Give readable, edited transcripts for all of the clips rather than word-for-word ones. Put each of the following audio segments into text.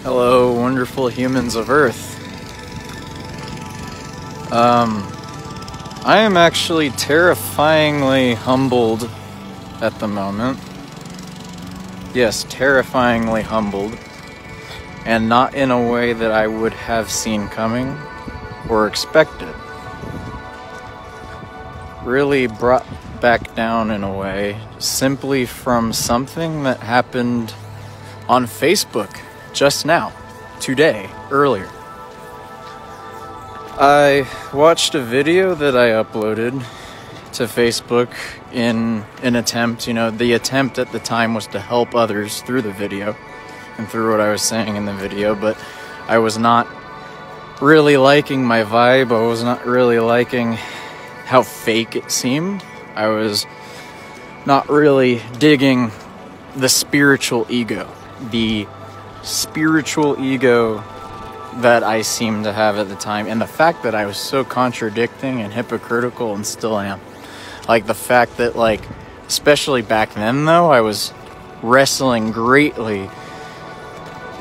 Hello, wonderful humans of Earth. I am actually terrifyingly humbled at the moment. Yes, terrifyingly humbled. And not in a way that I would have seen coming or expected. Really brought back down in a way, simply from something that happened on Facebook just now, today, earlier. I watched a video that I uploaded to Facebook in an attempt, the attempt at the time was to help others through the video and through what I was saying in the video, but I was not really liking my vibe. I was not really liking how fake it seemed. I was not really digging the spiritual ego that I seemed to have at the time, and the fact that I was so contradicting and hypocritical and still am. Like the fact that, especially back then though, I was wrestling greatly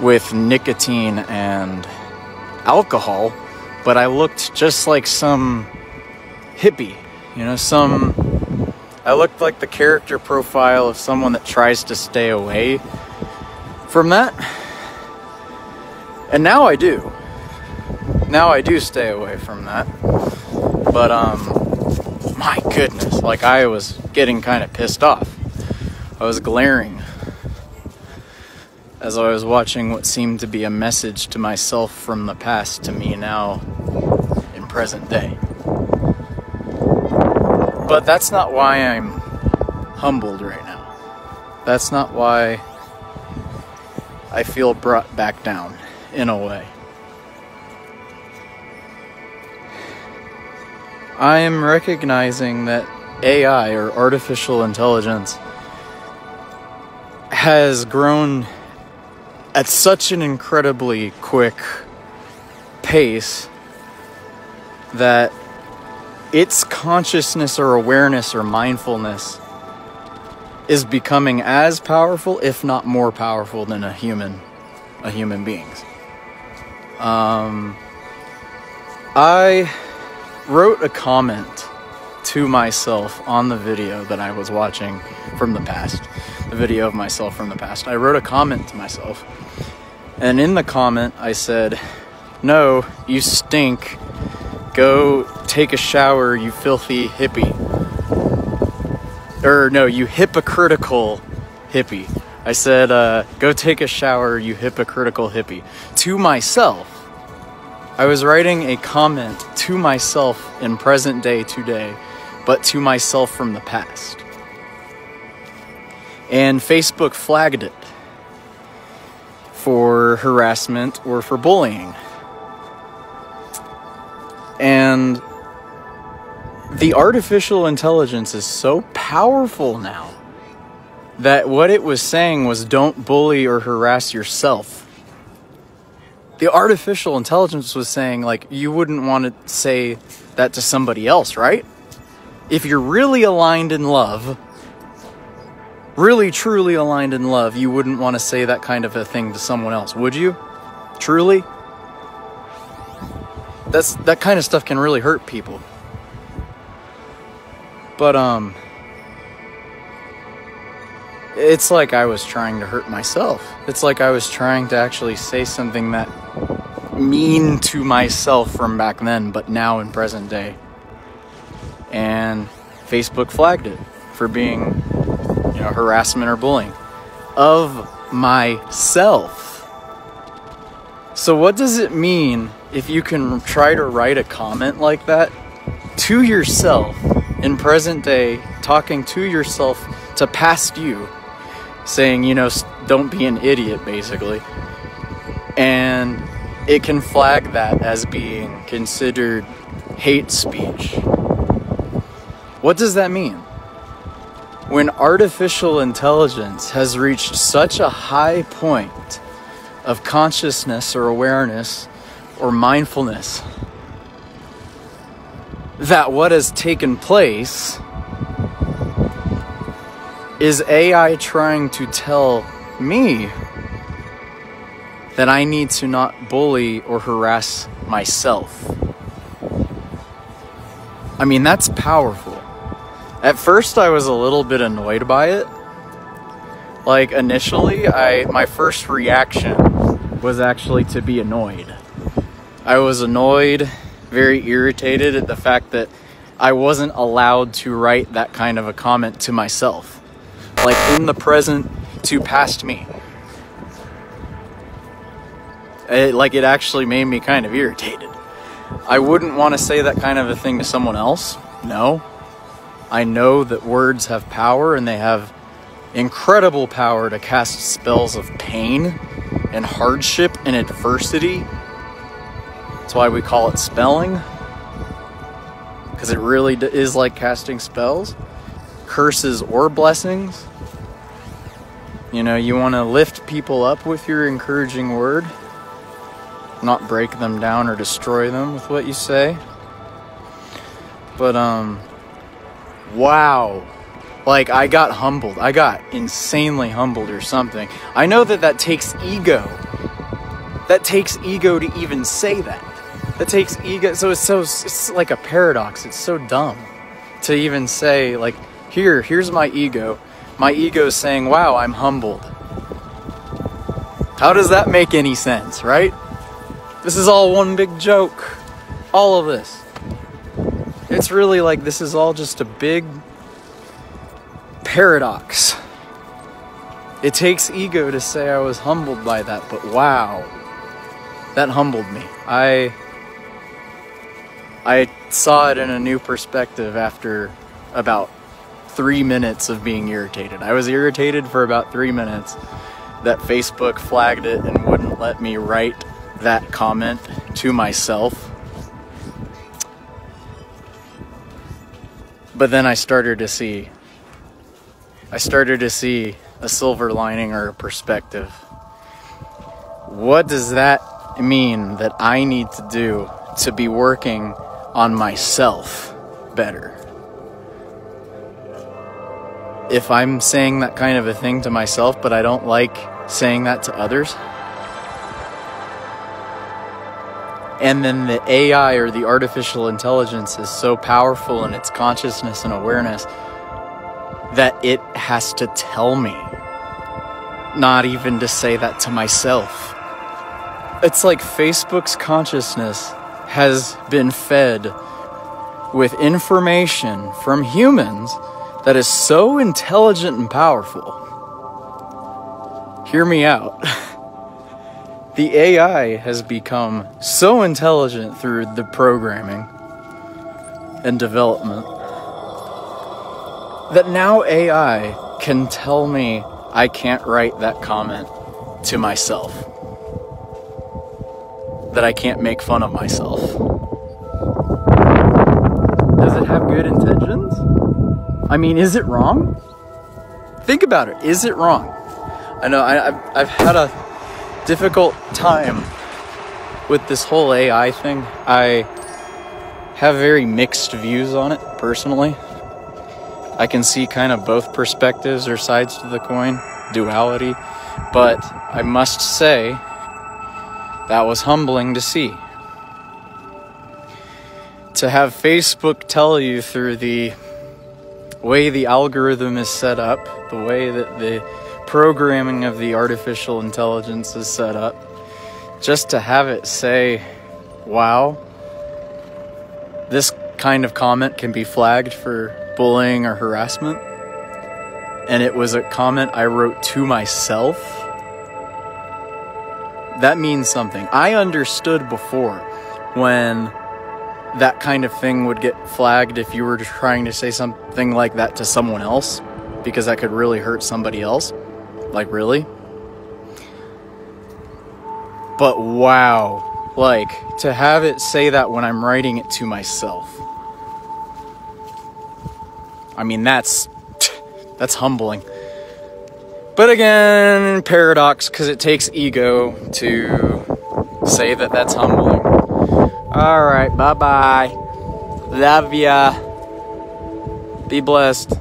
with nicotine and alcohol, but I looked just like some hippie, I looked like the character profile of someone that tries to stay away from that. And now I do. Now I do stay away from that. But, my goodness, I was getting kind of pissed off. I was glaring as I was watching what seemed to be a message to myself from the past to me now in present day. But that's not why I'm humbled right now. That's not why I feel brought back down, in a way. I am recognizing that AI, or artificial intelligence, has grown at such an incredibly quick pace that its consciousness or awareness or mindfulness is becoming as powerful, if not more powerful, than a human being's. I wrote a comment to myself on the video that I was watching from the past, the video of myself from the past. I wrote a comment to myself, and in the comment I said, "No, you stink. Go take a shower, you filthy hippie." Or no, you hypocritical hippie. I said, "Go take a shower, you hypocritical hippie." To myself. I was writing a comment to myself in present day today, but to myself from the past. And Facebook flagged it for harassment or for bullying. And the artificial intelligence is so powerful now that what it was saying was, don't bully or harass yourself. The artificial intelligence was saying, you wouldn't want to say that to somebody else, right? If you're really aligned in love, really truly aligned in love, you wouldn't want to say that kind of a thing to someone else, would you? Truly? That kind of stuff can really hurt people. But, it's like I was trying to hurt myself. It's like I was trying to actually say something that mean to myself from back then, but now in present day. And Facebook flagged it for being, harassment or bullying of myself. So what does it mean if you can try to write a comment like that to yourself in present day, talking to yourself, to past you, saying, don't be an idiot, basically, and it can flag that as being considered hate speech? What does that mean? When artificial intelligence has reached such a high point of consciousness or awareness or mindfulness, that what has taken place is AI trying to tell me that I need to not bully or harass myself. I mean, that's powerful. At first, I was a little bit annoyed by it. Like, initially, my first reaction was actually to be annoyed. I was annoyed, very irritated at the fact that I wasn't allowed to write that kind of a comment to myself. Like, in the present to past me. It actually made me kind of irritated. I wouldn't want to say that kind of a thing to someone else. No. I know that words have power, and they have incredible power to cast spells of pain and hardship and adversity. That's why we call it spelling. Because it really is like casting spells. Curses or blessings. You know, you want to lift people up with your encouraging word. Not break them down or destroy them with what you say. But, wow. Like, I got humbled. I got insanely humbled or something. I know that takes ego. That takes ego to even say that. That takes ego. So it's like a paradox. It's so dumb to even say, like, here's my ego. My ego is saying, wow, I'm humbled. How does that make any sense, right? This is all one big joke. All of this. It's really like this is all just a big paradox. It takes ego to say I was humbled by that, but wow. That humbled me. I saw it in a new perspective after about 3 minutes of being irritated. I was irritated for about 3 minutes that Facebook flagged it and wouldn't let me write that comment to myself. But then I started to see a silver lining or a perspective. What does that mean that I need to do to be working on myself better? If I'm saying that kind of a thing to myself, but I don't like saying that to others, and then the AI or the artificial intelligence is so powerful in its consciousness and awareness that it has to tell me, not even to say that to myself. It's like Facebook's consciousness has been fed with information from humans that is so intelligent and powerful. Hear me out. The AI has become so intelligent through the programming and development that now AI can tell me I can't write that comment to myself. That I can't make fun of myself. Does it have good intentions? I mean, is it wrong? Think about it. Is it wrong? I know I've had a difficult time with this whole AI thing. I have very mixed views on it, personally. I can see kind of both perspectives or sides to the coin, duality, but I must say that was humbling to see. To have Facebook tell you through the way the algorithm is set up, the way that the programming of the artificial intelligence is set up, just to have it say, wow, this kind of comment can be flagged for bullying or harassment, and it was a comment I wrote to myself, that means something. I understood before when that kind of thing would get flagged if you were trying to say something like that to someone else, because that could really hurt somebody else. Like, really? But wow, like, to have it say that when I'm writing it to myself. I mean, that's humbling. But again, paradox, because it takes ego to say that that's humbling. Alright, bye-bye. Love ya. Be blessed.